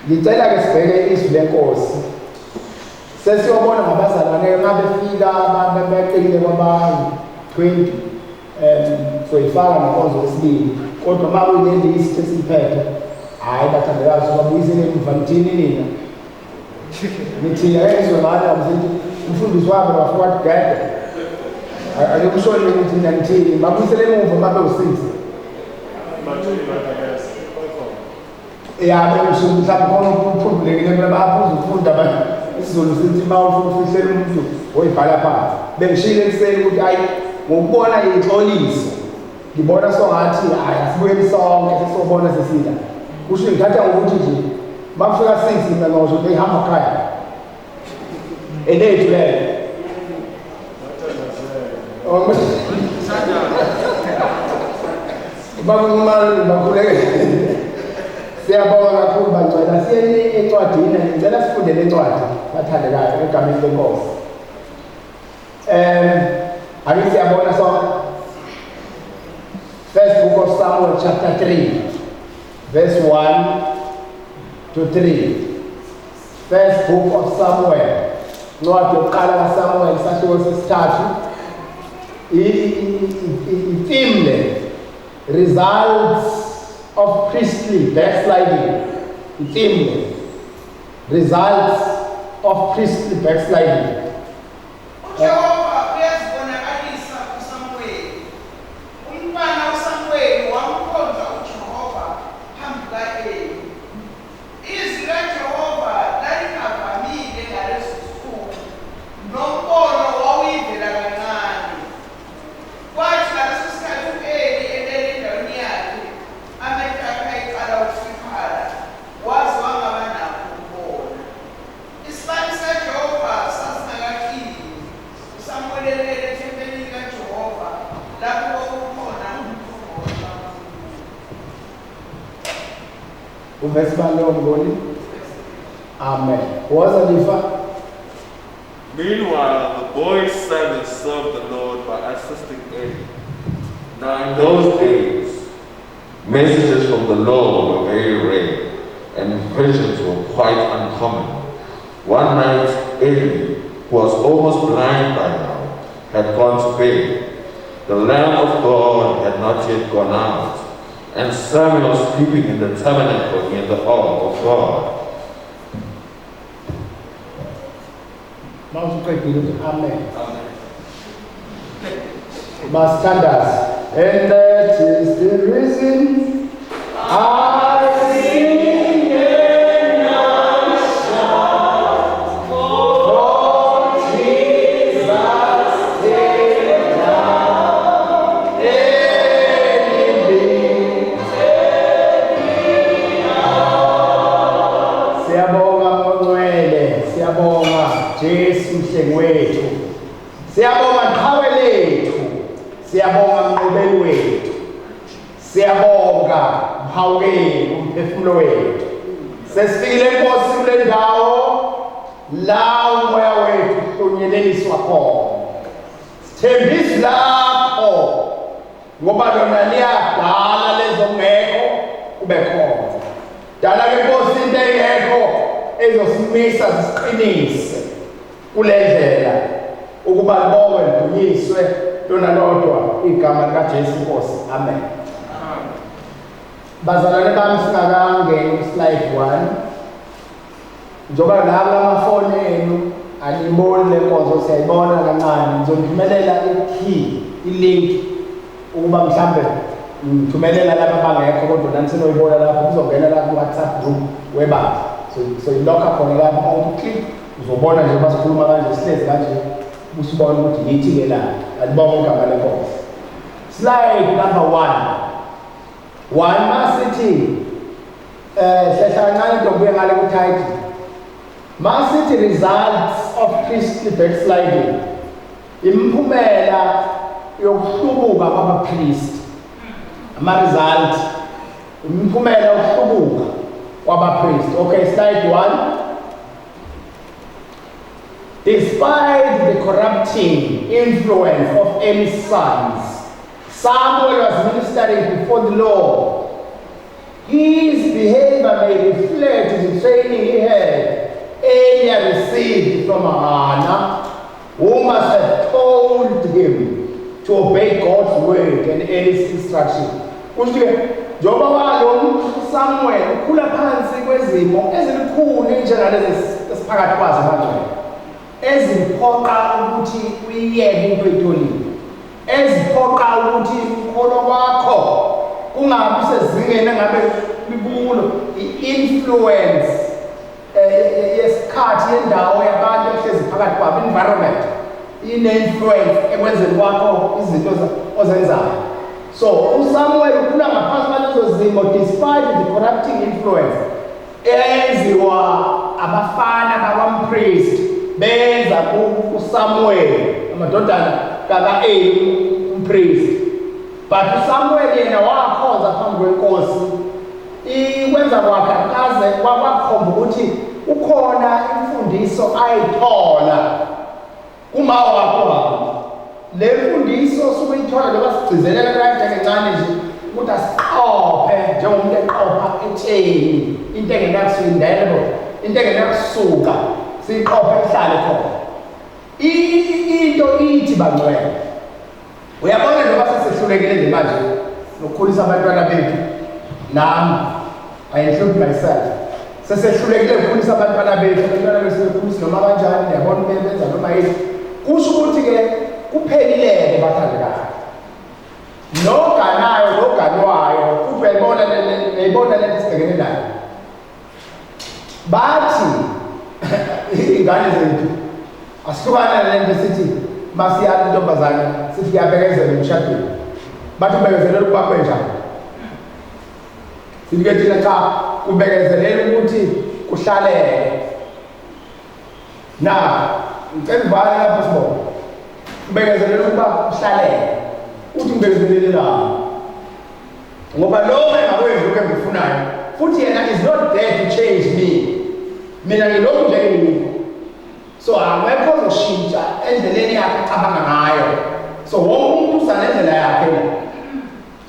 Ngicela ke sibheke izwi lenkosi. Sesiyobona ngabazalwane mabefika beqile kwabantu 20 soyifaka nenkonzo yesibili. Kodwa uma kuyileli isithe siphethe hayi bathandekazi babuyisele emva ngithini nina. Nithina ezwe ngani akuzithi umfundisi wabo wafika gede. Ayekushona ukuthi nina nithini babuyisele emva babe usisi. Yeah, I'm probably going Zulu sithi mawufihlela umuntu oyibhala phansi bengishilo ekuseni ukuthi hayi ngokubona ixoliso ngibona songathi hayi asibuyeni sonke sesobona sesila kusho ngithatha ukuthi nje bafika 6 mina ngosho behamba ekhaya enethu le bakumali bakhuleke siyabonga kakhulu bangcwela siyeni encwadini ngicela sifunde le ncwadi bathandekayo egameni lenkosi ake siyabona so first book of Samuel chapter 3 verse 1 to 3 first book of Samuel ncwadi yokuqala kaSamuel isahluko sesithathu itheme results of priestly backsliding. Theme results of priestly backsliding. Amen. Meanwhile, the boy's son served the Lord by assisting Eli. Now in those days, messages from the Lord were very rare, and visions were quite uncommon. One night, Eli, who was almost blind by now, had gone to bed. The Lamb of God had not yet gone out, and Samuel was sleeping in the tabernacle in the ark of God. Amen. Mastanders, and that is the reason I sing and I shout for Jesus take down anything, take me out. Siyabonga ngcwele, siyabonga Jesu wethu. Siyabonga qhawe lethu. Siyabonga mqobeli wethu. Siyabonga mhawukeli umphefumulo wethu. Sesifikile Nkosi kule ndawo la umoya wethu uhlonyeleliswa khona. Sithembisa lapho ngoba lona liyadala lezongekho kube khona. Dala ke Nkosi into engekho ezosimisa siqinise kulendlela ukuba bonke lidunyiswe lona lodwa igama lika Jesu Nkosi. Amen. Bazalwane bami singakangeni slide 1 njoba nala amafoni enu aliboni lenkonzo siyayibona kancane ngizothumelela ikey ilink ukuba mhlambe ngithumelela laba bangekho kodwa nani senoyibona lapho kuzongena la ku WhatsApp group weba so ilokha khona lapho awuclick uzobona nje basikhuluma kanje sihlezi kanje usibona ukuthi yithi ke la alibonga igama lenkosi. Slide number 1 masithi hlehla kancane ndobuye ngale ku title masithi results of priestly backsliding, imiphumela yokuhlubuka kwabapriest. Ama-result imiphumela yokuhlubuka kwabapriest. Okay, slide 1. Despite the corrupting influence of Eli's sons, Samuel was ministering before the Lord. His behavior may reflect his training he had, Enya received from Hannah, who must have told him to obey God's word and his instruction. Njengoba lo Samuel ukhula phansi kwezimo ezinkulu njengalezi esiphakathi kwazo manje, eziphoqa ukuthi uyiyeke into etolini, eziphoqa ukuthi umkholo wakho kungabi sezingeni engabe libulo, i-influence yesikhathi yendawo yabantu ehlezi phakathi kwabo, environment ine-influence ekwenzeni kwakho izinto ozenzayo. So uSamuel ukhula ngaphansi kwalezo zimo despite the corrupting influence eyenziwa abafana bakwaMpriest benza kuSamuel, amadodana kaEli umpriest. But uSamuel yena wakhonza phambi kwenkosi, ikwenza kwakhe akaze kwakhomba ukuthi ukhona imfundiso ayithola kuma wakho. Le mfundiso sukuyithola njengoba sigcizelela kanjengecane nje ukuthi asiqophe njengomuntu eqopha etheni into engenakusindelo, into engenakusuka, siyiqophe ihlale khona. Into ithi bangcwele, uyabona njengoba sesehlulekile nje manje nokukhulisa abantwana bethu, nami I include myself, sesehlulekile ukukhulisa abantwana bethu, abantwana bethu sebekhulisa noma kanjani, yabona benza noma yini, kusho ukuthi-ke kuphelile bathandekayo, noganayo noganwayo futhi uyayibona lento esibhekene nayo. Bathi iy'ngane zethu asihlukana nalento sithi masiyala intombazane sithi kuyabekezela emshadweni, bathi ubekezelela ukuba kwenjani. Sithi-ke thina cha kubekezelela ukuthi kuhlalele. Na ngicela uvale lapho sibona ubekezelela ukuba uhlalele, uthi ngibekezelele lapho ngoba lo engakwenzi lokho engikufunayo, futhi yena is not there to change me, mina ngilokhu nje engiyikho. So angekho ozoshintsha endleleni yakhe acabanga ngayo. So wonke umuntu uza nendlela yakhe.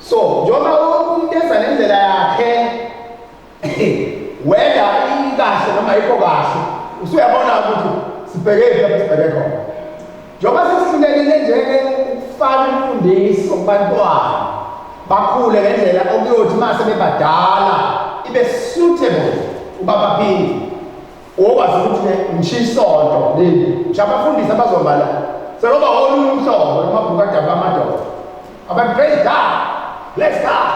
So njengoba wonke umuntu eza nendlela yakhe whether ikahle noma ayikho kahle, usuyabona ukuthi sibheke lapho sibheke khona. Njengoba sesihlulekile njeke ukufaka imfundiso kubantwana bakhule ngendlela okuyothi mase bebadala ibe suitable uba baphinde okwazi ukuthi mshisonto leli njabafundisi abazobala seloba olunye umhlobo amabhuku adaba amadoda praise God, bless God,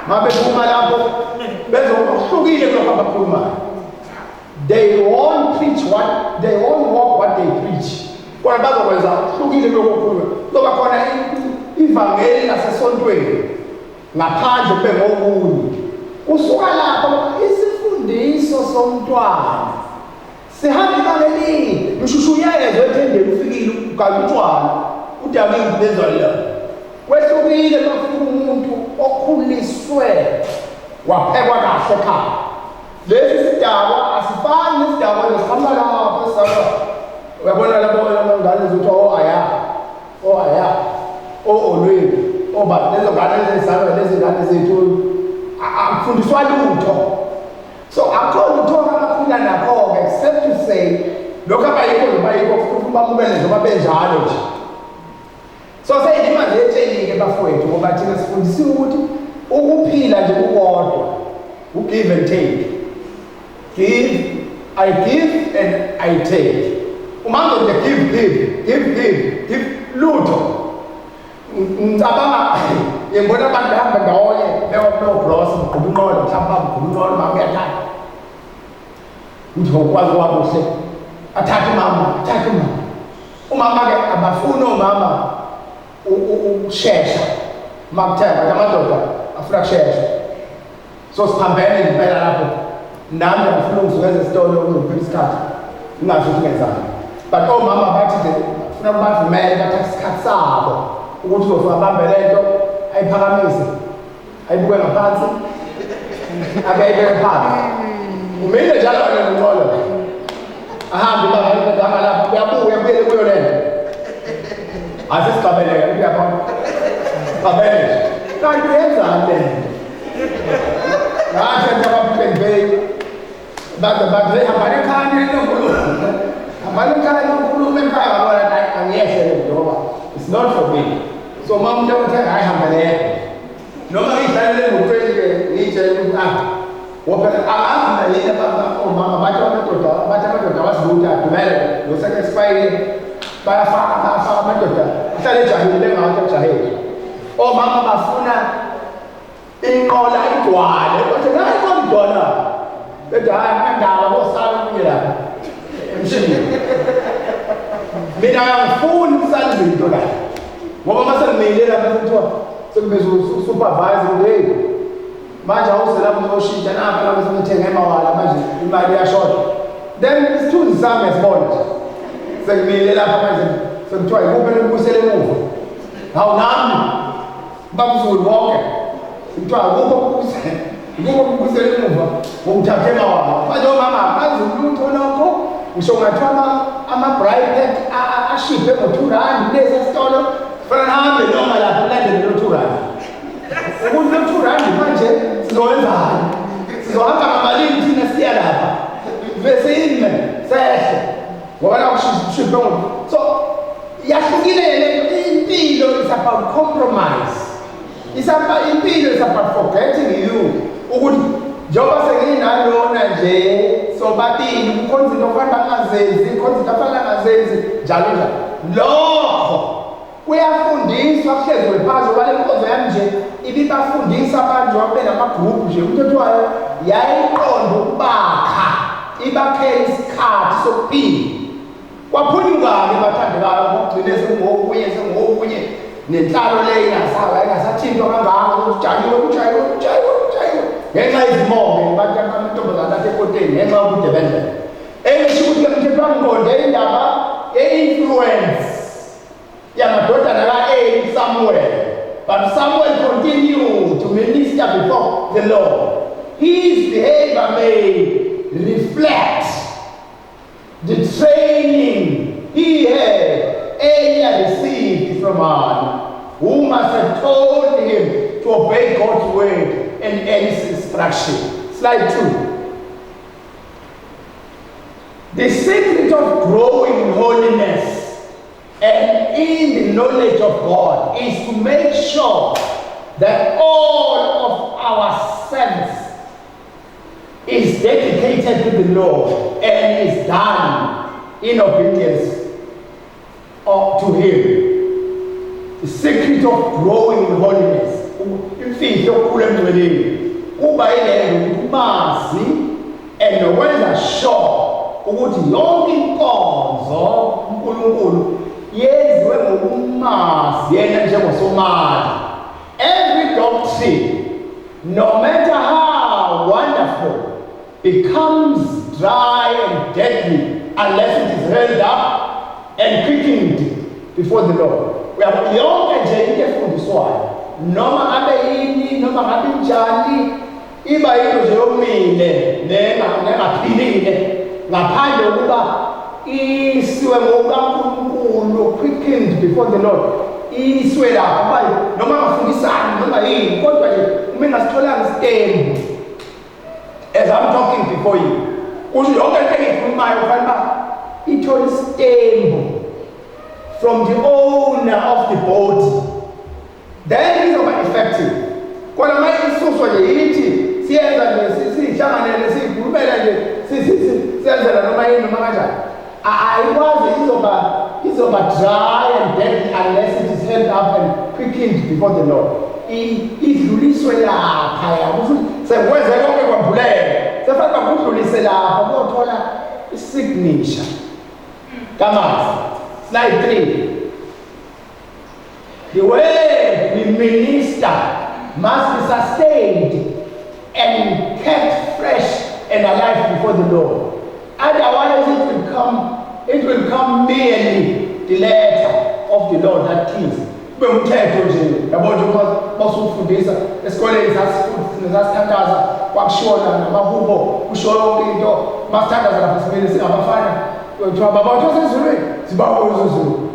mabephuma lapho bezokuhlukile kulokho abakhulumayo. They won't preach what they won't walk what they preach. Kodwa bazokwenza ukuhlukile kulokho okukhulunywa. Kuzoba khona ivangeli lasesontweni ngaphandle kube ngokunye. Kusuka lapho isifundiso somntwana sihamba ibangeli ushushuyezo ethendeni ufikile ugabutshwana udake impezela kwehlukile lokufika umuntu okhuliswe waphekwa kahle ekhaya. Lesi sidaba asifani nesidaba esiqhamuka lapho esizalwa. Uyabona lapho ngane zithi aya olweni oba lezo ngane ezizalwa lezi ngane zethu akufundiswa lutho. So akho lutho abakhula nakho except to say lokho abayikho futhi bamukele njengoba benjalo nje. So seyindima nje etshelike bafowethu ngoba thina sifundisiwe ukuthi ukuphila nje kukodwa give and take. I give and I take. Umando nje give lutho. Ngicabanga ngibona abantu behamba ndawonye beyoblose ngqubunqolo mhlawumbe ngqubunqolo makuyathatha. Uthi ukwazi wabuhle athathe umama. Umama-ke abafuni omama ukushesha makuthemba amadoda afuna kushesha. So siphambene impela lapho nami ngifuna ukuzwenza isitolo ngiphethe isikhathi ngingazi ukuthi ngenzani. But omama bathi nje ufuna kubavumele bathathe isikhathi sabo ukuthi uzofika bambe lento ayiphakamise ayibuke ngaphansi akayibeke phansi. Umile njalo wena ngqolo ahambe baba lapho uyabuya kuphele kuyo lento asisicabeleke uyabona qabele kanti yenzani lento ngathi abantu abaphendveli But hambane khani nonkulumo ekhaya ngabona angiyehle ngoba it's not for me. So mama uthi hayi hambane. Noma ngidlalele ngo-20 ke ngitshela ukuthi wophela ahambe yini omama bathi amadoda wasibuta dumele lo satisfying bayafaka amadoda ahlale ejahile ngathi ejahile. Omama bafuna inqola igcwale bathi hayi kodwa bethi hayi mandaba bosala kunye lapha emshini. Mina ngifuna ukusala izinto la ngoba masengimile lapha kuthiwa sekubeza supervisor hey manje awuselapho uzoshintsha napha lapho semthenga emawala manje imali iyashota. Then isithunzi sami esibona sekubile lapha manje sekuthiwa ikuphi ukubusela emuva. Hawu nami babuzulu bonke kuthiwa ukuphi ukubusela emuva ngokuthatha emawala. Manje omama bazulutho lokho ngisho ngathiwa ama-bright ashiphe ngo-2 kulesi esitolo fana hambe noma lapho ulandele lo-2 ukuthi lo-2 manje sizokwenzani sizohamba ngamalini thina siya lapha vesime sehle ngoba la kushiphe so yahlukile lento. Impilo is about compromise. Impilo is about forgetting you ukuthi njengoba senginalona nje sobabili kukhona izinto okufanele bangazenzi kukhona izinto afanele angazenzi njalo njalo. Lokho kuyafundiswa kuhlezwe phansi ngoba le nkonzo yami nje ibibafundisa abantu babe namagroup nje umuntu othiwayo yayiqonda ukubakha ibakhele isikhathi sokuphila. Kwaphuma ingane bathandekayo ngokugcine sengokunye nenhlalo le ingasathintwa kangako ujayiwe ngenxa yezimonge abantu amantombazana akhe ekoteni ngenxa yokudebenzela. Engisho ukuthi umthetho wangiqonde indaba ye-influence yamadodana ka-Eli Samuel. But Samuel continued to minister before the Lord. His behavior may reflect the training he had earlier received from her, who must have told him to obey God's word and Eli's instruction. Slide 2. The secret of growing in holiness and in the knowledge of God is to make sure that all of our service is dedicated to the Lord and is done in obedience to Him. The secret of growing in holiness. Imfihlo yokukhula emngcweleni kuba yilento ukuthi umazi and nokwenza sure ukuthi yonke inkonzo uNkulunkulu yenziwe ngokumazi yena njengosomali. Every doctrine, no matter how wonderful, becomes dry and deadly unless it is held up and quickened before the Lord. Yonke nje into efundiswayo noma ngabe yini noma ngabe njani iba yinto nje yomile nengaphilile ngaphandle kokuba isiwe ngokaNkulunkulu quickened before the Lord. Isiwe lapho kuba noma ngafundisani noma yini kodwa nje uma ngasitholanga isitembu as I'm talking before you ukuthi yonke into engiyikhulumayo kufanele uba ithole isitembu from the owner of the body. Then izoba effective. Kona manje isuswa nje yithi siyenza nje sihlanganele sikhulumela nje siyenzela noma yini noma kanjani. Ayikwazi izoba dry and dead unless it is held up and quickened before the Lord. Idluliswe lapha ukuthi sekwenze konke kwambuleke. Sefanele bakudlulise lapha ukuthola isignature. Kamazi. Slide 3. The word we minister must be sustained and kept fresh and alive before the Lord. Otherwise, it will come merely the letter of the Lord that kills. Umthetho nje yabona ukuthi basufundisa esikoleni sasithandaza kwakushona namahubo kusho yonke into masithandaza lapha simele singabafana kuthiwa baba uthi sezulwini sibabuza Zulu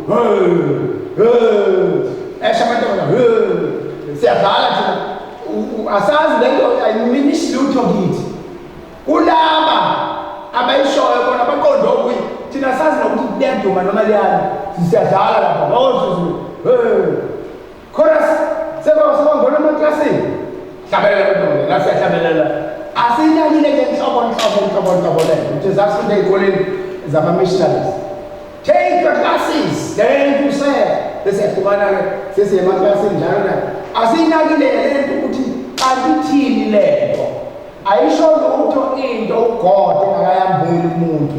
eshamantombazana siyadlala thina asazi lento ayiminishi lutho kithi kulaba abayishoyo bona baqonde ukuthi thina sazi nokuthi kuyaduma noma liyani siyadlala lapha nozuzu chorus sebangona emaklasini hlabelela ntombi la siyahlabelela asinakile ke inhlobo le ukuthi zasifunda ey'koleni zama-missionaries. Take the classes, then you say sesiyafumana-ke sesiyemaklasini njalo nayo asinakile lento ukuthi ayithini lento ayisho lutho into uGod engakayambuli umuntu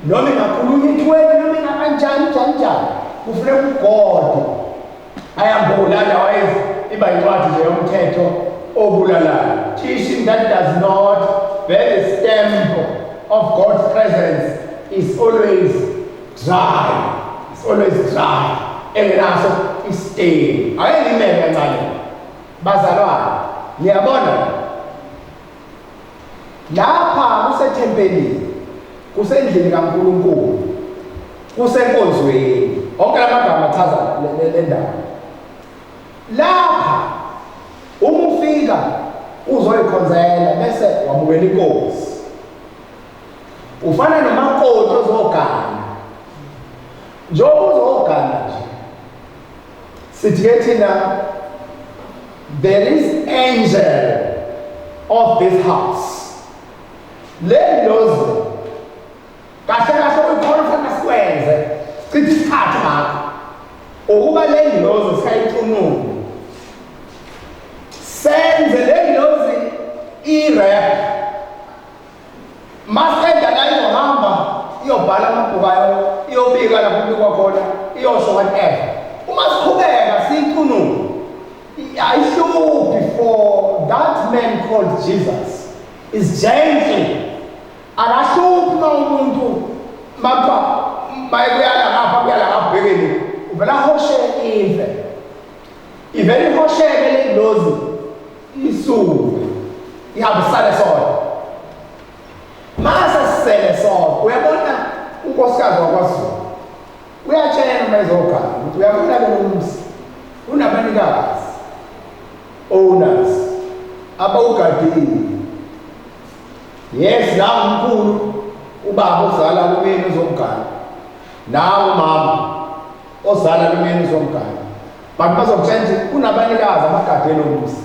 noma ingakhuluma ithweni noma ingakanjani kufuneka uGod ayambula otherwise iba incwadi nje yomthetho obulalayo, teaching that does not bear the stamp of God's presence is always dry. It's always dry. Engenaso istain. Ayengimele kancane. Bazalwane, niyabona? Lapha kusethempelini, kusendlini kaNkulunkulu, kusenkonzweni. Onke lamagama achaza le ndawo. Lapha uma ufika uzoyikhonzela bese wamukela inkosi. Ufana nomakoti ozogana. Njengoba uzogana nje. Sithi ke thina there is angel of this house. Le ndozi kahle uyikhona ufana sikwenze. Sithi isikhathi ngakho. Ukuba le ndozi sayicunula. Senze le ndozi i-rap. Masenda la izohamba iyobhala amabhuku ayo iyobika lapho kubikwa khona iyosho whatever. Uma siqhubeka siyicunule ayihluphi for that man called Jesus is gentle. Akahluphi uma umuntu mapha bayekuyala ngapha kuyala ngabhekeni uvela hoshe imve. Ivele ihosheke le ndozi isuke ihambisane sona. Masa sisele sona uyabona unkosikazi wakwaZulu uyatshela uma ezogana ukuthi uyabona ke umsi unabanikazi owners abawugadile. Yes, la umkhulu ubaba ozala kumina uzomgana nawe mama ozala kumina uzomgana but bazokutshela kunabanikazi abagadele umsi.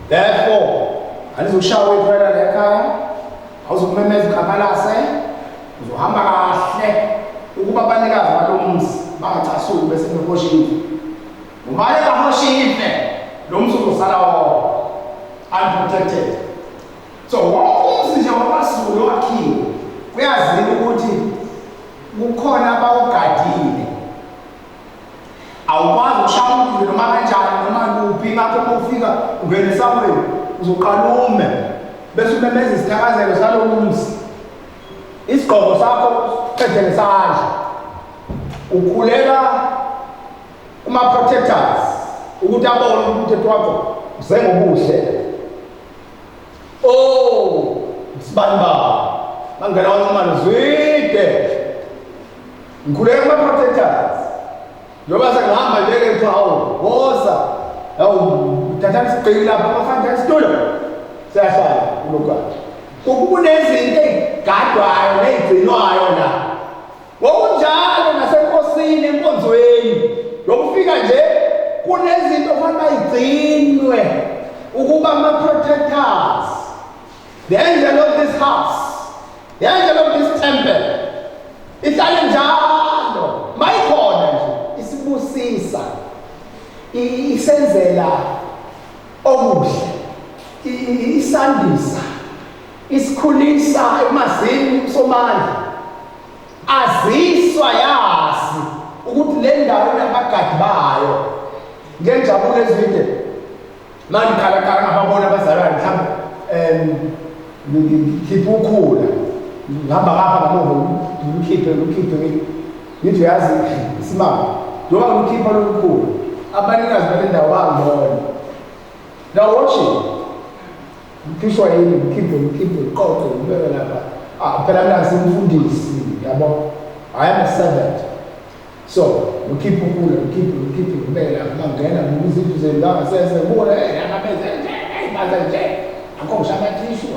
Therefore anizokushawa iprela lekhaya awuzokumemeza ikhabalase uzohamba kahle ukuba abanikazi balomzi bangacasuki bese behoshiwe uma ehoshiwe lo mzi uzosala wonke unprotected. So wonke umzi nje wakwaZulu wakhiwe kuyaziwa ukuthi kukhona abawugadile. Awukwazi ukushaya umuntu noma kanjani noma kuphi ngapho uma ufika ungena esangweni uzoqala ume bese umemeza isithakazelo salo mzi. Isigqoko sakho phethe ngesandla ukhulela kuma-protectors ukuthi abone umthetho wakho usengobuhle. Oh sibani baba bangena wancumane zwide ngikhulela kuma-protectors njengoba sengihamba njeke kuthiwa hawu woza thathani sigqiki lapha abafana isitulo siyahlala kulokwana. Kunezinto ey'gadwayo ney'gcinwayo la ngokunjalo nasenkosini enkonzweni yokufika nje kunezinto ofanele bayigcinwe ukuba ama-protectors. The angel of this house, the angel of this temple ihlale njalo mayikhona nje isibusisa isenzela okuhle isandisa isikhulisa emazini somandla aziswa yazi ukuthi le ndawo inabagadi bayo. Ngenjabulo ezide manje khalakhala ngababona abazalwane mhlawumbe ngikhipha ukhula ngihamba ngapha ngamuva ngikhiphe ngithi uyazi isimama njengoba ngikhipha lolu khula abanikazi bale ndawo bangibona. Now watch it. Mkhishwa yini mkhiphe qoqo ngibeke lapha phela mina simfundisi yabo I am a servant. So mkhiphe ukhula mkhiphe ngibeke lapha mangena ngizithi zendanga sesebona akabeze nje baza nje akho ngishaya tissue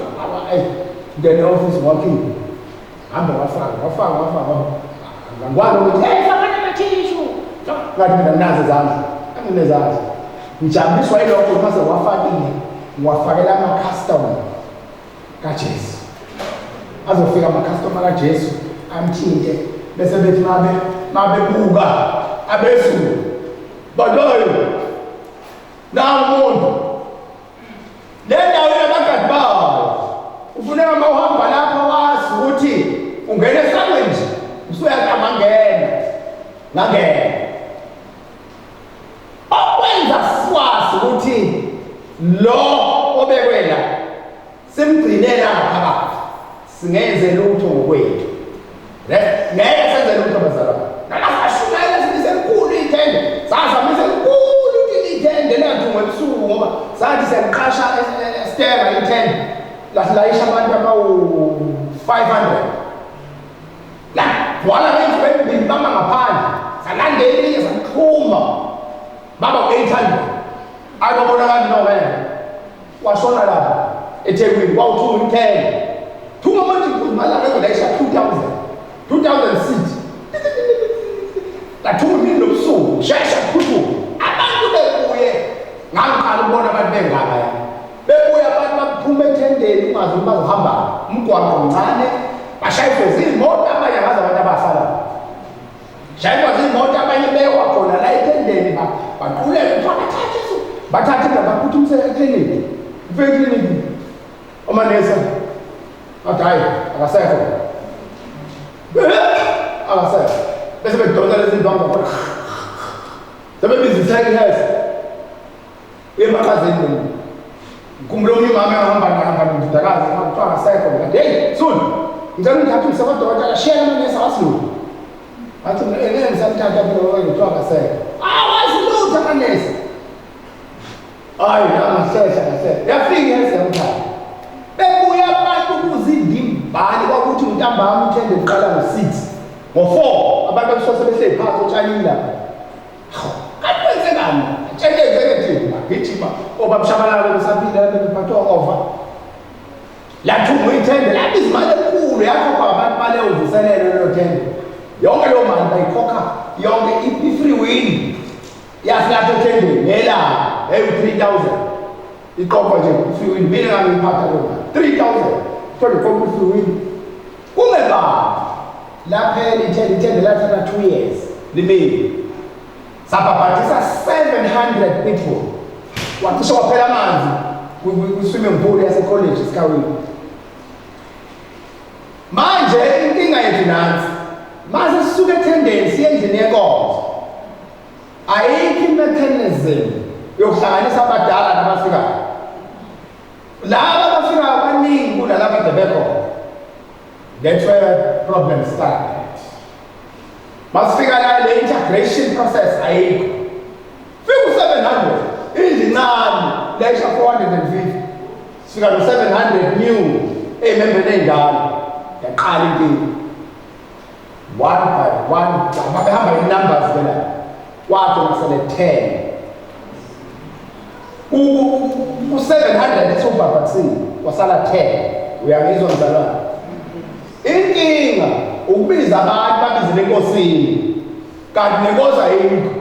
ngene office working hamba wafaka ngangwazi ukuthi hey faka amathishu ngathi mina nazo izandla anginezandla ngijabuswa yilokho mase wafakile wafakela ama-customer kaJesu azofika ama-customer kaJesu amthinte bese bethi mabebuka abeZulu baloyo umuntu le ndawo yabagadi bayo ufuneka uma uhamba lapha wazi ukuthi ungena esangweni nje usuyaqama ngangena okwenza sikwazi ukuthi lo obekwe la simgcinela ngaphakathi singenze lutho ngokwethu ngeke senze lutho bazalwane nalasashumayela sibisenkulu ithende sazamisa enkulu ithende lengathungwa ebusuku ngoba sathi siyakuqasha estera ithende lasilayisha abantu abawu-500 la wala bethu bembili bama ngaphandle salandela elinye samxhuma baba u-800 akubonakali novela washona lapha eThekwini kwawuthunga 10 thunga manje malanga ezolayisha 2006 lathunga imini lobusuku shesha phuthuma abantu bebuye ngangiqala ukubona abantu bengaka ya bebuye abantu baphuma ethendeni ungazi ukuthi bazohamba umgwaqo mncane bashayiswe ziy'moto abanye angazi abantu abafala shayiswa ziy'moto abanye bewa khona la ethendeni baqulele bathathe baphuthumise eklinikhi ufike eklinikhi omanesi athi hayi akasekho bese bedonsa lezi zinto ngakhona sebebiza i-second health emakazeni ngikhumbule omunye umama engahamba nendodakazi kuthiwa akasekho ngathi heyi Zulu ngicela ungithathe umse kwadokotela shiyela amanesi awasilutho athi ngeke ngisamthatha kuthiwa akasekho awazi lutho amanesi hayi angahlehla yafika ihealth yamthatha bebuya abantu kuzindimbali kwakuthi ntambama uthende uqala ngo-6 ngo-4 abantu bekusose behleli phansi otshanini lapha kanti kwenzekani tshele executive bagijima obabushabalala besaphila bephathwa over lathungwa ithende labiza imali enkulu yakhokhwa abantu baleyo vuselelo lelo thende yonke leyo mali bayikhokha yonke i-free win yasilapha ethendeni ngelanga eyi-3000 iqoqwa nje i-free win mina ngangiyiphatha leyo mali 3000 kodwa i-free win kungeba laphela ithende lathatha 2 years limile sabhabhadisa 700 people wacishe waphela amanzi kwi-swimming pool yasekholeji esikawini manje inkinga yethu nansi mase sisuke ethendeni siye endlini yenkonzo ayikho i-mechanism yokuhlanganisa abadala nabafikayo laba abafikayo baningi kunalaba ade bekhona that's where problems started masifika la le integration process ayikho fika u-700 indlu incane leisha 450 sifika no-700 new ey'membeni ey'ndala yaqala inkinga one by one babehamba i-numbers phela kwathi masele 10 u-700 esubhabhathile wasala 10 uyangizwa mzalwane inkinga ukubiza abantu babizele enkosini kanti nenkosi ayikho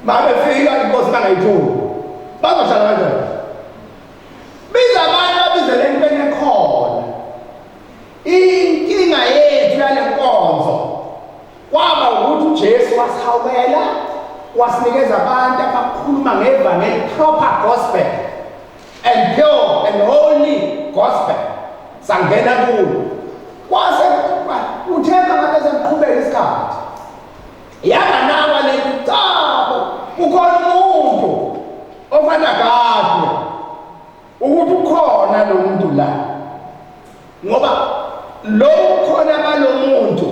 mabefika inkosi bangayitholi bazohlala kanjani biza abantu babizele entweni ekhona inkinga yethu yale nkonzo kwaba ukuthi uJesu wasihawela wasinikeza abantu abakhuluma ngevangeli proper gospel and pure and holy gospel sangena kulo kwase uthenga ngabe sekuqhubeka isikhathi yanganawa lethu cabo ukhona umuntu ofana gadwe ukuthi ukhona lo muntu la ngoba lo khona balo muntu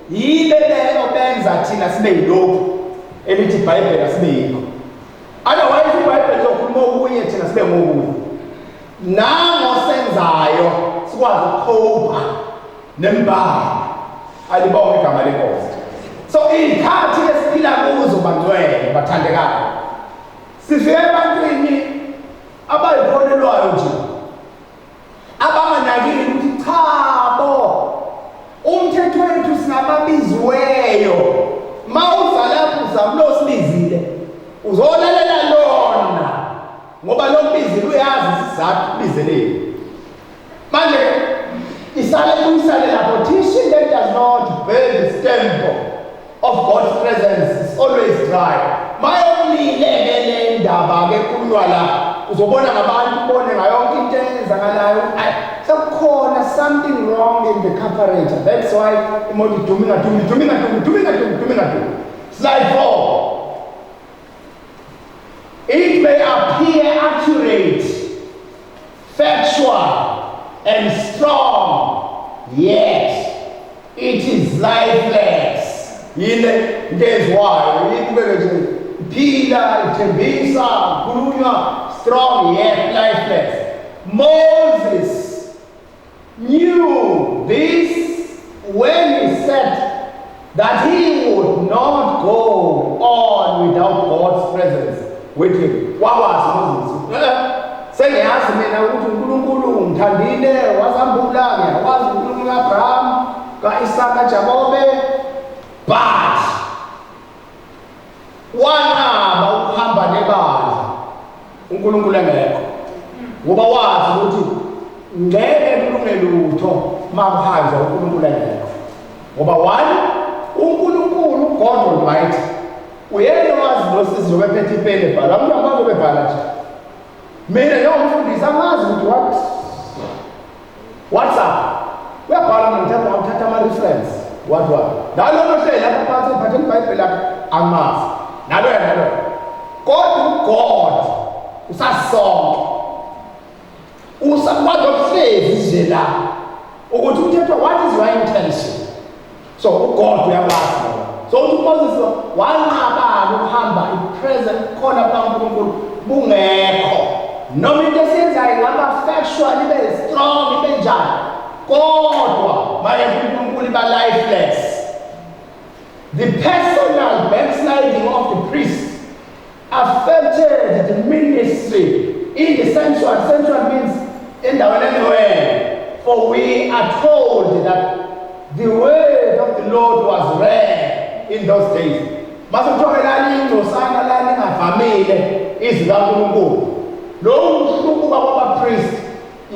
yile leyo benza thina sibe yilokhu elithi iBhayibheli asibe yikho otherwise iBhayibheli lokhuluma okunye thina sibe ngokunye nango senzayo sikwazi ukukhopha nembala alibonke igama lenkosi so iy'khathi esiphila kuzo bangcwele bathandekayo sifike ebantwini abayikholelwayo nje abanganakile ukuthi cha bo Teaching that does not bear the stamp of God's presence is always dry. My only level ndaba ke kunywa la uzobona ngabantu ubone ngayonke into eyenzakalayo sekukhona something wrong in the carburetor. That's why imoto iduminga. Slide 4. It may appear accurate, factual, and strong, yet it is lifeless. That's why Pila, Tebisa, Kurunya, strong yet lifeless. Moses knew this when he said that he would not go on without God's presence with him. What was Moses? Sengiyazi mina ukuthi uNkulunkulu ngithandile wazambula ngiyawazi uNkulunkulu Abraham kaIsaka Jakobe, but wanqaba ukuhamba nebandla uNkulunkulu engekho ngoba wazi ukuthi ngeke kulunge lutho makuhanjwa uNkulunkulu engekho ngoba uNkulunkulu God Almighty uyena wazi losizo bephethe ipeni ebhala abantu abazobebhala nje mina ngiyomfundisa amazi ukuthi WhatsApp uyabhala mina ngithatha ama reference what nalo lohle lapha phansi iphathe iBhayibheli lakho amazi nalo kodwa uGod usasonke usakwazi ukuhlezi nje la ukuthi uthethwa what is your intention. So uGod uyakwazi so uMoses wanqaba ukuhamba ipresent khona phambi kuNkulunkulu bungekho noma into esiyenzayo ingaba factual ibe strong ibe njani kodwa maye uNkulunkulu iba lifeless. The personal backsliding of the priest affected the ministry in the sanctuary. Sanctuary means endaweni engcwele, for we are told that the word of the Lord was rare in those days. Masuthoke lali ingcosana lali ngavamile izikaNkulunkulu. Lo uhlubuka kwabapriest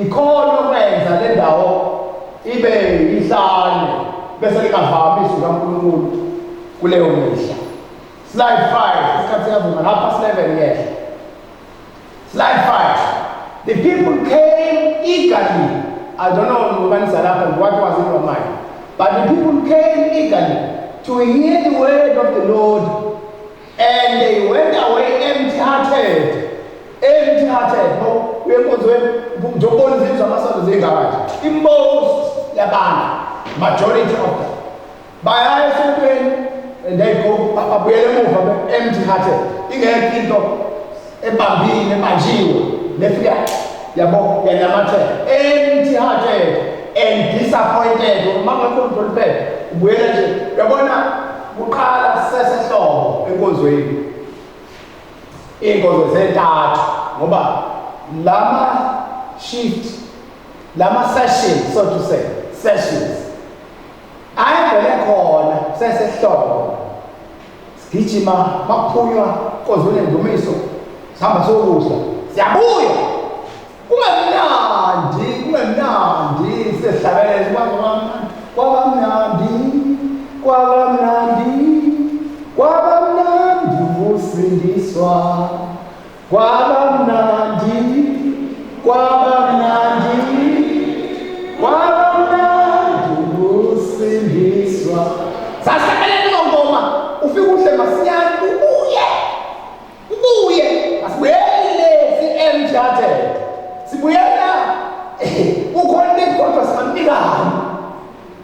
ikhona ukwenza le ndawo ibe ihlane bese likavami izwi kaNkulunkulu kuleyo mihla. Slide 5. Isikhathi siyavuma lapha 11 yes. Slide 5. The people came eagerly. I don't know what was in your mind. But the people came eagerly to hear the word of the Lord, and they went away empty-hearted. Empty-hearted. No, we are going to in most majority of them. By eyes and they go empty-hearted. Empty-hearted and disappointed. Lama session, so to say, sessions. I have called session. Skijima, Mapuya, Kozune Dumiso, Samba Solusa, Siabuya. Kumemnandi, sesabeleza kwabamnandi kusindiswa kwabamnandi kusindiswa. Sasabeleza ngoma ufike uhle masinyane ubuye asibuyele si-empty-hearted sibuyela uconnect kodwa singamnikani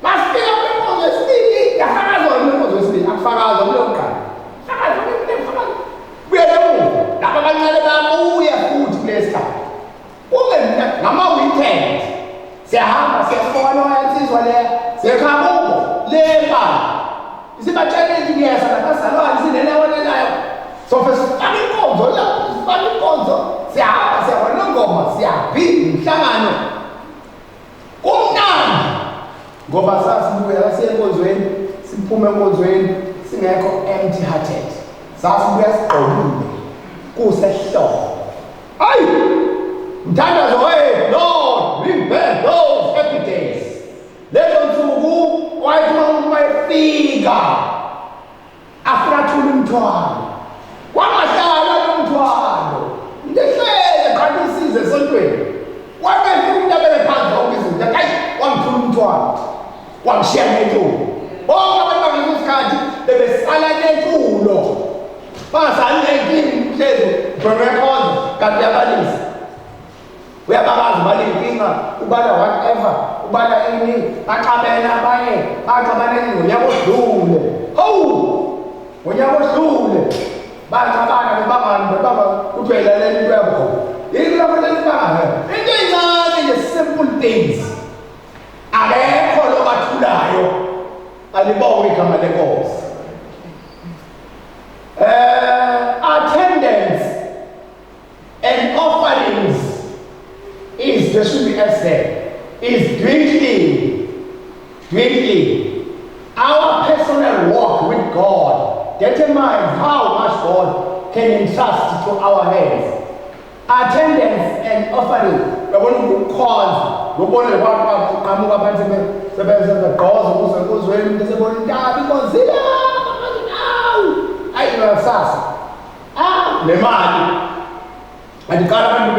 masifika kwenkonzo yesibili yafakazwa kwenkonzo yesibili akufakazwa kuleyo mqala fakazwa buyele emuva lapho abancane babuya futhi kulesi sikhathi ngama-weekend siyahamba siyafona yansizwa leya siyekhabubo lembala isibatshele inyesa nakazalwane sinenawonelayo sofe sifake inkonzo lapho sifake inkonzo siyahamba siyabona ngoma siyabhinda umhlangano kumnandi ngoba sasibuya siye enkonzweni siphume enkonzweni singekho empty-hearted sasibuya sigqokile kusehlobo. Hayi mthandazo, hey Lord, bring back those happy days. Let igama afuna athula umthwalo wangahlala umthwalo ndehlele kanti isize esontweni wabefuna umuntu abeke phansi zonke izinto hayi wangithula umthwalo wangishiya ngentulo bonke abantu bangekho isikhathi bebesala nentulo basala nenkinga uhlezi urecord kanti uyabalisa uyabakaza ubala inkinga ubala whatever ubala ini baxabene abanye baxabane ngonyaka odlule ngonyaka odlule baxabana bebanga ukuthi uyayelalela into yakho yini lokho lelibanga into encane nje simple things akekho lo bathulayo alibonge igama lenkosi attendance and offerings is, there should be said, is dwindling. Our personal walk with God determines how much God can entrust to our hands. Attendance and offering. We're going to cause. We're going to come up and say, the cause of those when there's a going down because I know assassin. Le mali. Andikala abantu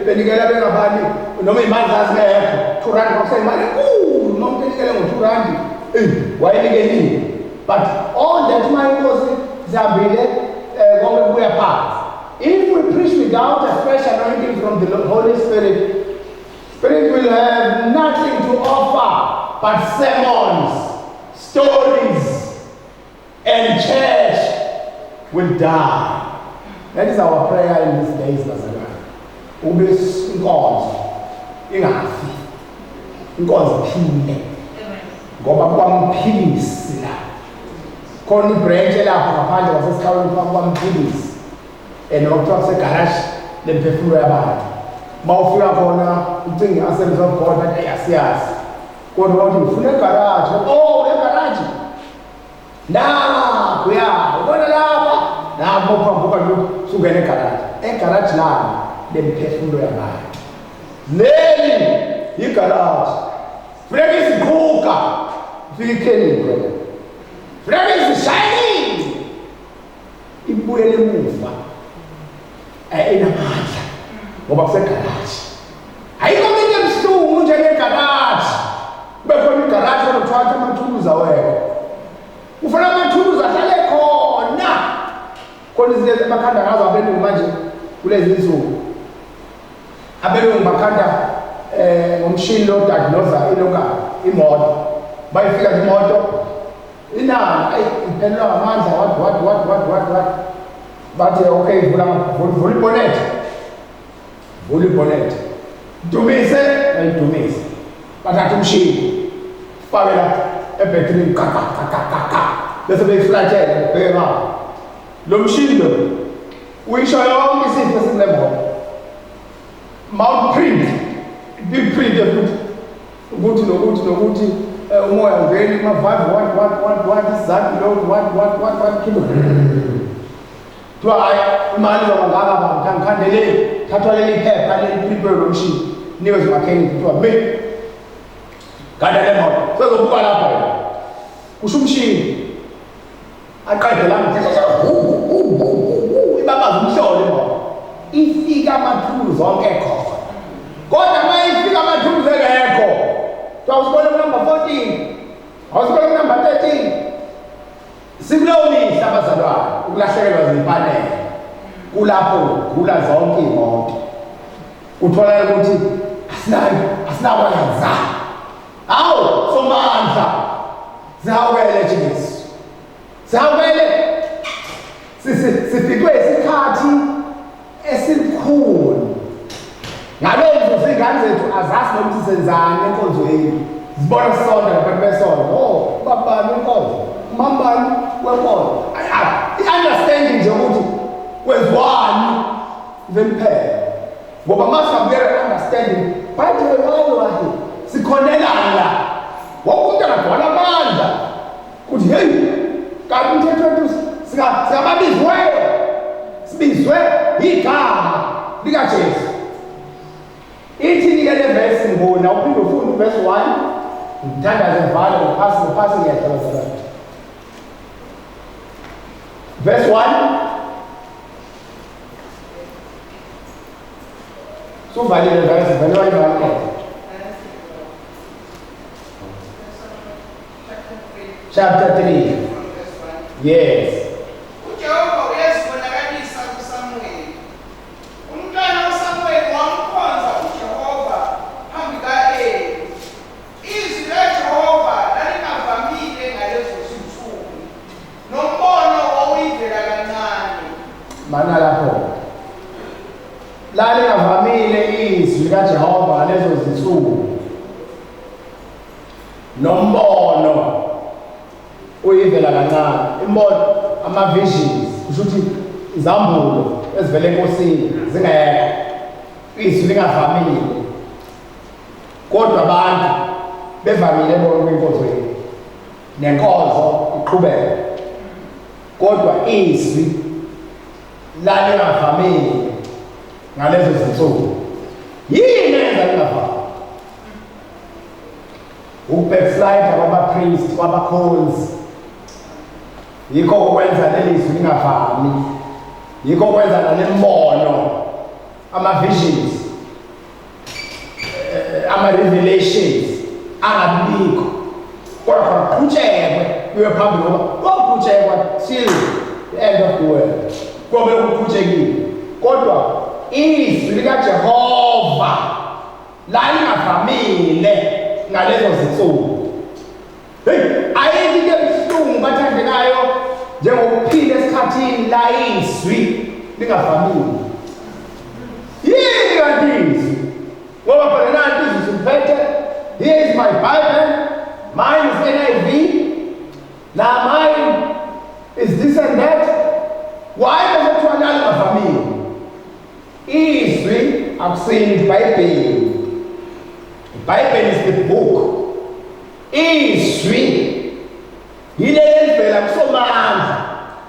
benikela bengabani noma imali zazingekho 2 rand ngokusema imali enkulu noma unikele ngo2 rand wayenikelile but all that my inkosi zihambile konke kubuya phansi. If we preach without a fresh anointing from the Holy Spirit, Spirit will have nothing to offer but sermons, stories, and church will die. That is our prayer in these days, bazalwane. Ube inkonzo ingafi. Inkonzo iphile. Ngoba kwamphilisi la. Khona ibranch lapha ngaphandle kwasesikhaweni kwamphilisi. Nokuthiwa kusegarage lemphefumulo yabantu. Mawufika khona ucinga Assemblies of God bathi ayasiyazi. Kodwa wathi ufuna egarage. Egarage. Kuya, ubona lapha. Lapho phambuka lokhu sungena egarage lami lemphefumulo yabantu. Leli igarage. Funeka iziquka fika ikheni brother. Funeka izishining. Ibuyele emuva. Enamandla ngoba kusegarage. Ayikho into ebuhlungu njengegarage. Kube khona igarage lokuthatha amathuluzi awekho. Ufuna amathuluzi ahlale khona. Khona izinto abakhanda ngazo abelungu manje kulezi insuku. Abelungu bakhanda ngomshini lo diagnose imoto. Bayifika imoto inani iphelelwa amandla what bathi okay vula bonnet. Vula bonnet. Dumise ayidumise. Bathatha umshini. Fake la ebhetrini kaka. Bese beyiflatshela bheka. Lo mshini lo uyisho yonke isifo esikulemoto. Mount print. Big print ukuthi nokuthi umoya ungeni ma-valve what isizathu lo what kilo. Kuthiwa hayi imali zokangaka ngikhandele thathwa leli phepha leli prepare lo mshini niwe zimakhenikhi kuthiwa me gada le moto sezobuka lapha kusho umshini aqede la ibabaza umhlolo imoto ifika amathuluzi onke khona kodwa uma ifika amathuluzi engekho awusibona number 14 awusibona number 13 sikuleyo mihla abazalwane ukulahlekelwa zipanele kulapho gula zonke imoto uthola ukuthi asinakwenza awu somandla zihawele Jesu zihawele sifikwe isikhathi esikhulu ngaleyo mzuzu ingane zethu azazi nokuthi senzani enkonzweni zibona sonke nabantu besonto babani inkonzo umambani wenkonzo i-understanding nje ukuthi kwenziwani veliphela ngoba masingabuyela understanding bathi wayo sikhonelana la wonke umuntu angagcwala amandla kuthi heyi kanti umthetho wethu singababizweyo sibizwe igama likaJesu. Ithi-ke le verse ngibona uphinde ufunda uverse 1 ngithandaze mvalo ngiphasi ngiyadlala Verse 1. So valid verse, valid. Chapter 3. Yes. Mana lapho. Lali ngavamile izwi kaJehova lezo zinsuku. Nombono uyivela kancane. Imbono ama-visions kusho ukuthi izambulo ezivela enkosini zingekho. Izwi lingavamile. Kodwa abantu bevamile bonke enkonzweni. Nenkonzo iqhubeka. Kodwa izwi lali ngavamile ngalezo zinsuku. Yini enza lingavami? Ukubackslide kwaba-priest, kwaba-cons. Yikho okwenza leli zwi lingavami. Yikho okwenza nalembono, ama-visions, ama-revelations angabikho. Kodwa kuqhutshekwe kuye phambili ngoba kokuqhutshekwa till the end of the world. Kube kuqhutshekile. Kodwa izwi likaJehova lalingavamile ngalezo zinsuku. Hey, ayikho into ebuhlungu bathandekayo njengokuphila esikhathini la izwi lingavamile. Yini kanti izwi? Ngoba phela nanti izwi simphethe. Here is my Bible. Mine is NIV. Now mine is this and that. Why does it run out of me? Izwi akusini iBhayibheli. iBhayibheli is the book. Izwi yile elivela kusomandla.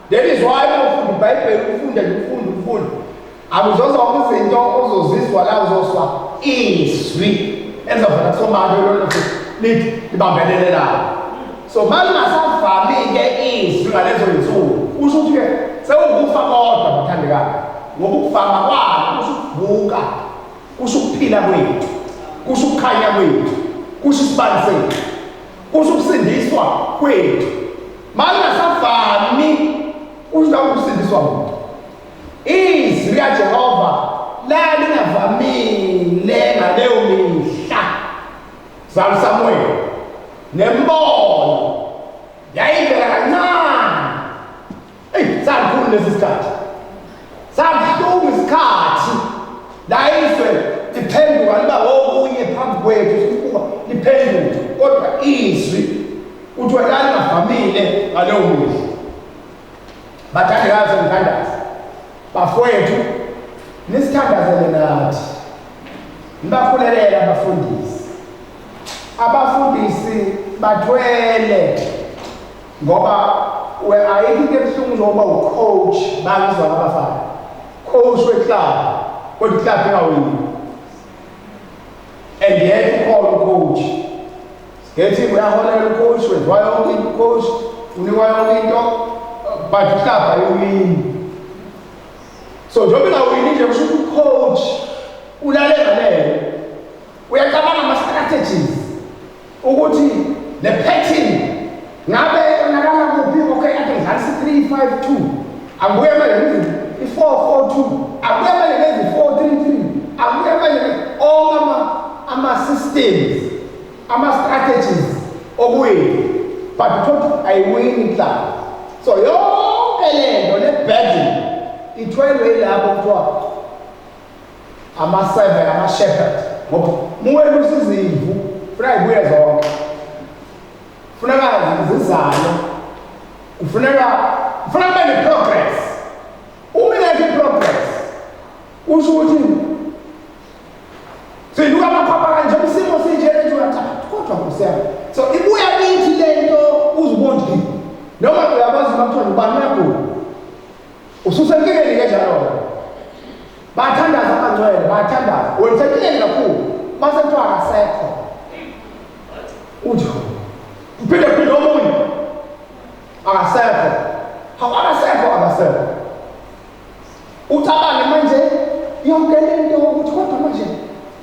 That is why ufunda iBhayibheli ufunda. Akuzozonke izinto ozozizwa la uzoswa izwi elizovela kusomandla lithi libambelele la. So manje masavami-ke izwi ngalezo zinsuku. Kusho ukuthi-ke sewukufa kodwa bathandekayo. Ngoba ukuvama kwalo kusho ukuvuka, kusho ukuphila kwethu, kusho ukukhanya kwethu, kusho isibani sethu, kusho ukusindiswa kwethu. Manje masavami kusho ukusindiswa muntu. Izwi likaJehova lalingavamile ngaleyo mihla. Samuel nembono yayivela kancane. Salikhulu lesi sikhathi. Sabuhlungu isikhathi. La izwe liphenduka liba okunye phambi kwethu sikuba liphenduke. Kodwa izwi uthi lalingavamile ngaleyo mihla. Bathandekayo ngithandaza. Bafowethu nisithandazele nathi. Nibakhulelela abafundisi. Abafundisi bathwele ngoba ayikho into ebuhlungu njengoba ucoach babizwa ngabafana. Coach weclub kodwa iclub ingawini. And yet ukhona ucoach. Ngethi uyaholela ucoach wenziwa yonke into ucoach unikwa yonke into but iclub ayiwini. So njengoba ingawini nje kusho ukuthi ucoach ulalela lelo. Uyacabanga ama-strategies ukuthi le pattern ngabe yonakala kuphi. Okay, ake ngidlalisa 3-5-2. Akubuye manje ngithi i-4-4-2. Akubuye manje ngithi 4-3-3. Akubuye manje onke ama-systems, ama-strategies okuwini. But uthothu ayiwini club. So yonke lento le-battle ithwelwe yilabo kuthiwa ama-7, ama-shepherd. Ngoba muwelusa izimvu funeka ibuye zonke. Funeka zizale. Funeka ne-progress. Uma ingekho-progress usho ukuthi siluka amakhwapha kanje isimo sinjena nje uyathatha kodwa kusiyama. So ibuya kithi lento uzibona ukuthi noma uyabazi bakuthiwa ubani yakho ususenkingeni kanjalo. Bathandaza abangcwele, bathandaza. Wensenkingeni kakhulu. Mase kuthiwa akasekho. Uthi uphinde omunye akasekho. Akasekho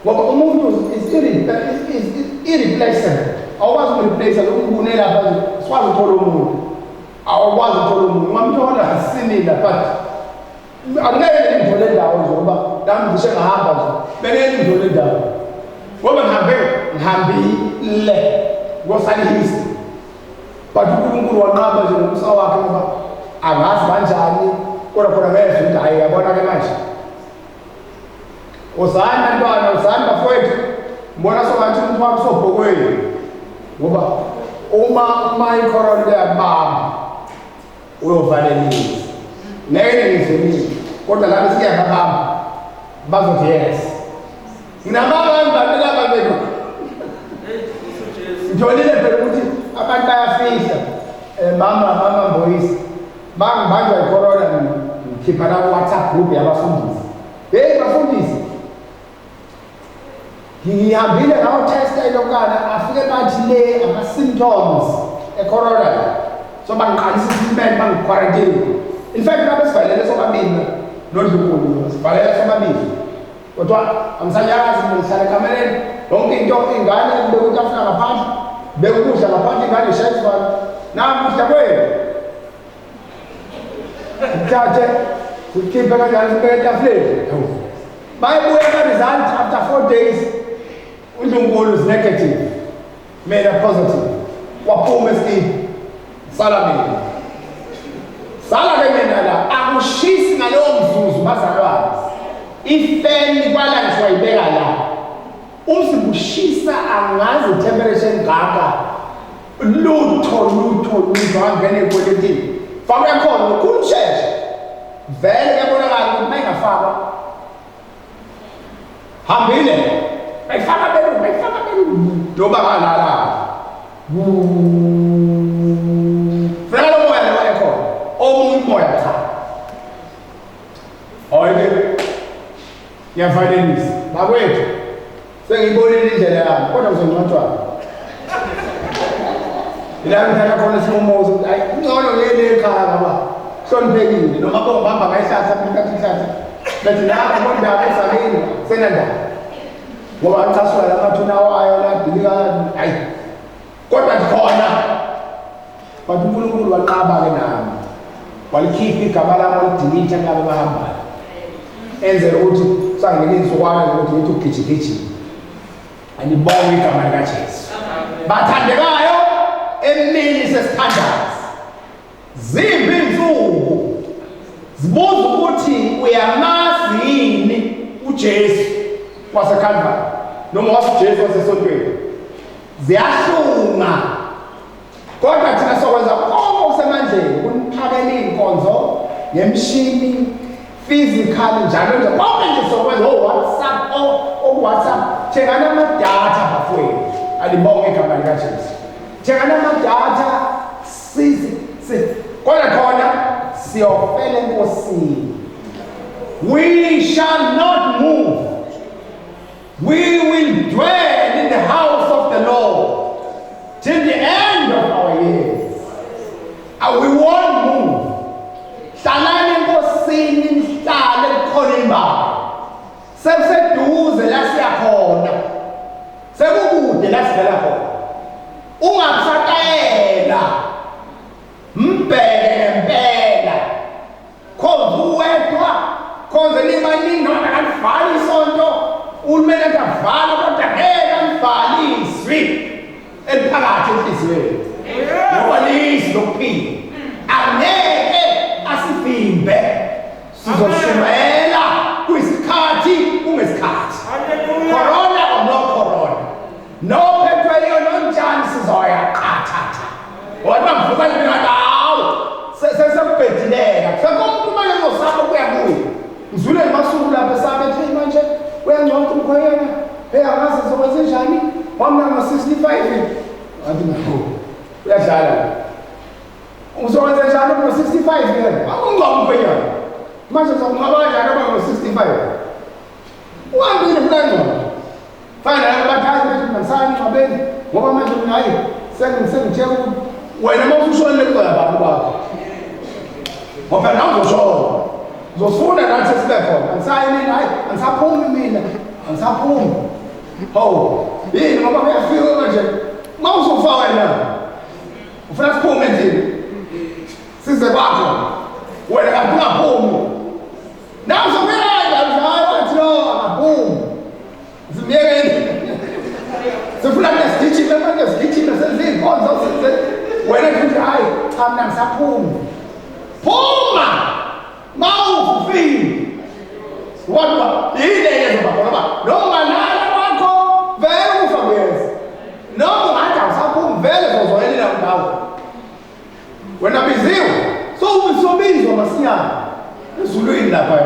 Ngoba umuntu is irreplaceable. Awukwazi ukureplace lo umbune lapha sikwazi ukuthola umuntu. Awukwazi ukuthola umuntu. Ngamthola asinila but angeke ngidlule indawo njengoba nami ngisho ngahamba nje. Bengeke ngidlule indawo. Ngoba ngihambile ngosalihisi. But uNkulunkulu wanqaba nje ngomsa wakhe ngoba angazi kanjani kodwa khona ngezwe ukuthi hayi yabona ke manje. Uzana ntwana uzana bafowethu mbona sobantu umuntu wakho sobhokweni ngoba uma icorona liyabamba uyovalelisa ngeke ngizwelile kodwa lapho sikuyabamba bazothi yes nginabantu balapha bethu ngitholile phela ukuthi abantu bayafihla mama Mboyisi bangibanjwa icorona ngikhipha la WhatsApp group yabafundisi hey bafundisi ngihambile ngawo test elokana afike bathi le ama symptoms ecorona so bangiqalisa treatment bangiquarantine in fact ngabe sivalele sobabili nodlunkulu sivalele sobabili kodwa amsanyazi ngihlala kamereni yonke into ingane bekuthi afika ngaphandle bekudla ngaphandle ingane shayiswana nami kudla kwenu uthathe ukhiphe kanjani sibeke etafuleni bayibuye ka-result after 4 days uNkulunkulu is negative mina positive waphuma esiphi sala ke mina la akushisi ngalowo mzuzu bazalwane ifeni kwala ngiwayibeka la umsibushisa angazi temperature engaka lutho angene ekweletini fakwe khona kunsheshe vele kuyabonakala ukuthi mayingafakwa hambile bayifaka belu noma ngalala fela lo moya lo ekhona omunye umoya cha oyike ngiyafanelisa bakwethu sengiyibonile indlela yami kodwa ngizongcwatshwa ila ngithanda khona simomozo ukuthi ayi ngcono ngene ekhaya baba hloniphekile noma bongibamba ngayihlahla phakathi ihlahla bethi lapho mondaba esakini senandaba ngoba ngicasula lamathuna wayo la dilika hayi kodwa khona but uNkulunkulu waqaba ke nami walikhipha igama lami walidelete ngabe bahambayo enzela ukuthi sangelinzo kwami ukuthi ngithi ugijigiji anibonge igama lika Jesu bathandekayo emini sesithandazi zimbi insuku zibuza ukuthi uyamazi yini uJesu waseKalvari noma waseJesu wasesontweni ziyahlunga kodwa thina sokwenza konke okusemandleni kuniphakele inkonzo ngemshini physical njalo nje konke nje sokwenza WhatsApp thengana amadatha bafowethu alibonge igama lika Jesu thengana amadatha kodwa khona siyofela enkosini we shall not move. We will dwell in the house of the Lord till the end of our years. And we won't move. Hlalani enkosini nihlale khona imba. Seseduze la siyakhona. Sekukude la sivela khona. Ungasaqela. Mbheke ngempela. Khona uwedwa. Khona limaningi noma kanivali isonto. Ulumele akavala kodwa ngeke amvaliswi eliphakathi enhliziyweni ngoba lizwi lokuphila angeke asivimbe sizoshumayela kuyisikhathi kungesikhathi corona or no corona no petrol nonjani sizoya qathatha kodwa mvuka nginathi hawu sesebhedileka sekomuntu manje uzosaba ukuya kuye ngizule emasuku lapha esabethi manje uyangcwatha umkhwayana angazi sizokwenza njani wamna ngo-65 athi no uyadlala uzokwenza njani ngo-65 yena akungcwaba umkhwayana manje uzokungcwaba kanjani oba ngo-65 uhambile fulangcwaba fana nabathathi bethi manisani ngcwabeni ngoba manje hayi sengitshela ukuthi wena uma usushonile kuzoya abantu bakho ngoba nawe uzoshona uzofuna nathi sibe khona angisayini hayi angisaphumi mina angisaphumi Hawu, yini ngoba kuyafika manje. Mawuzofa wena. Ufuna siphume endlini. Size kwakho. Wena kaphumi. Nawu uzobuyela wathi no akaphumi. Zimyekeni. Sifuna nesigijime manje sigijime senzile inkonzo senze. Wena futhi hayi cha mina ngisaphuma. Phuma! Mawufile. Wadwa yini eyenza ngoba noma nala kwakho vele ufa kuyeza. Noma ngathi awusaphumi vele uzozoyelela ndawo. Wena biziwe so ubizwa masinyana. Ezulwini lapha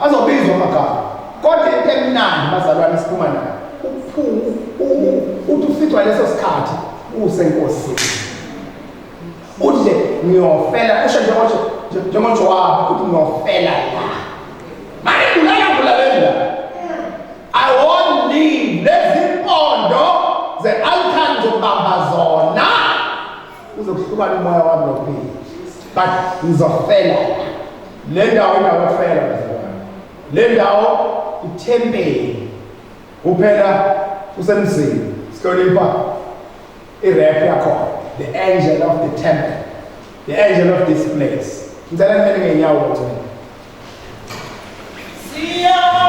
azobizwa amagama. Kodwa into emnandi bazalwane siphuma nayo. Uthi ufitwa leso sikhathi usenkosini. Uthi ngiyofela usho njengojo wakho uthi ngiyofela la. Manje kulalela. I won't leave lezi impondo ze-altar zobamba zona. Uzokuhlukana umoya wami nophila. But ngizofela la. Le ndawo ingawofela bazalwane. Le ndawo ithempeli. Kuphela usemzini. Sihlonipha irap yakho. The angel of the temple. The angel of this place. Ngicela ngene ngenyawo wena. Yeah.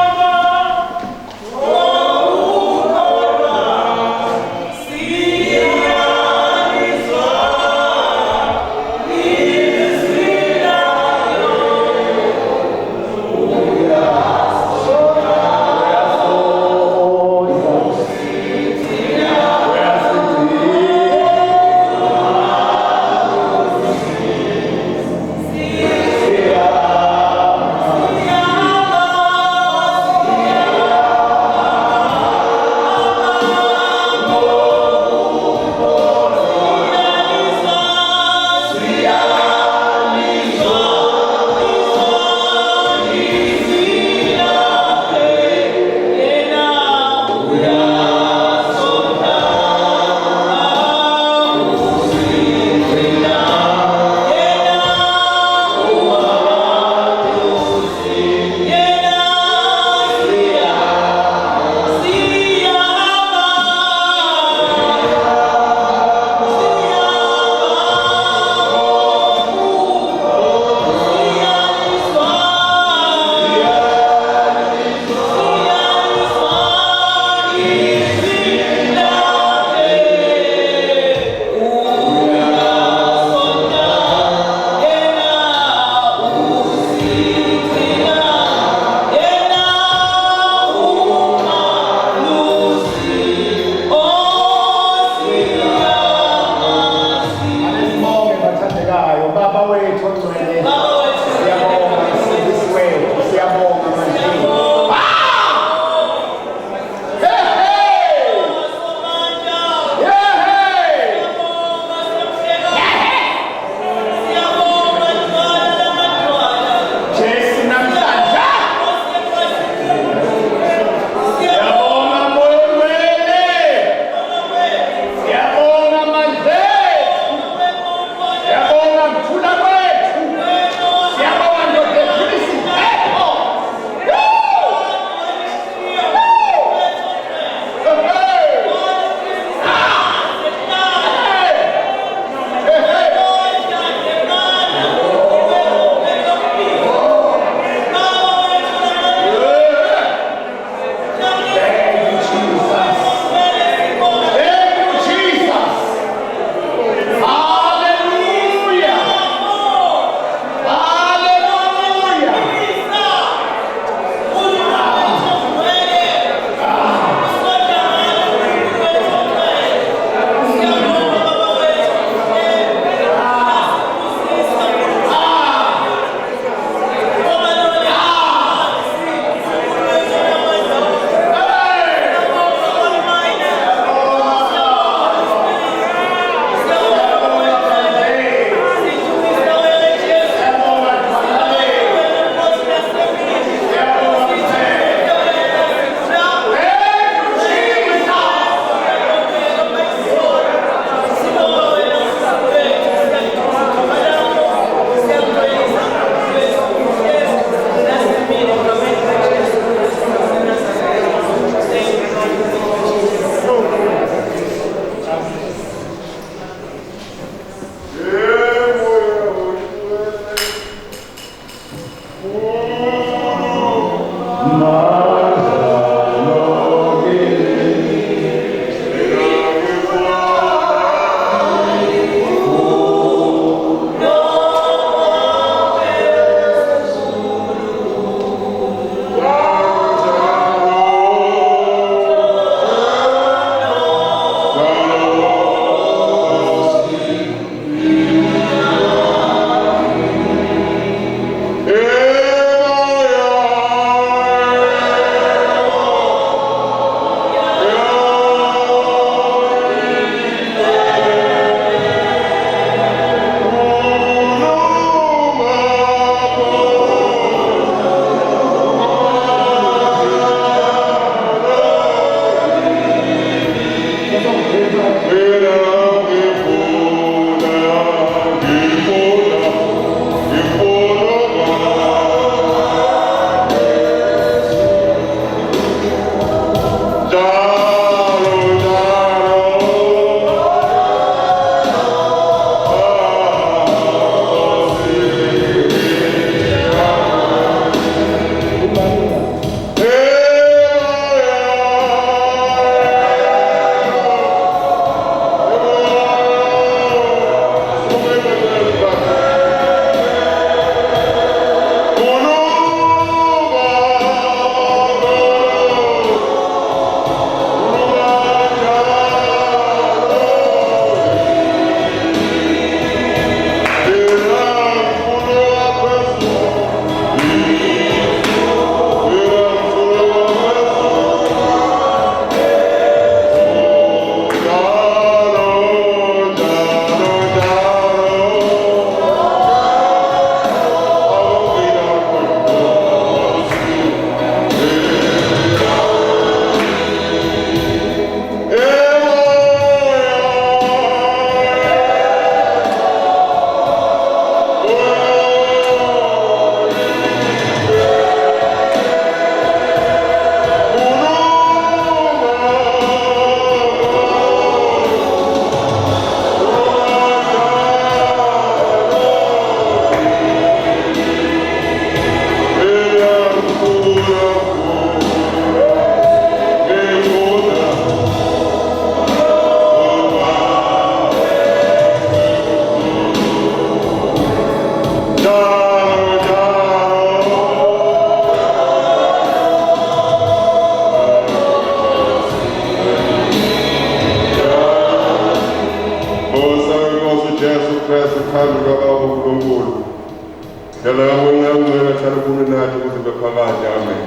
Nalabo ngangena thana kuno nathi ukuthi bephakathi amen.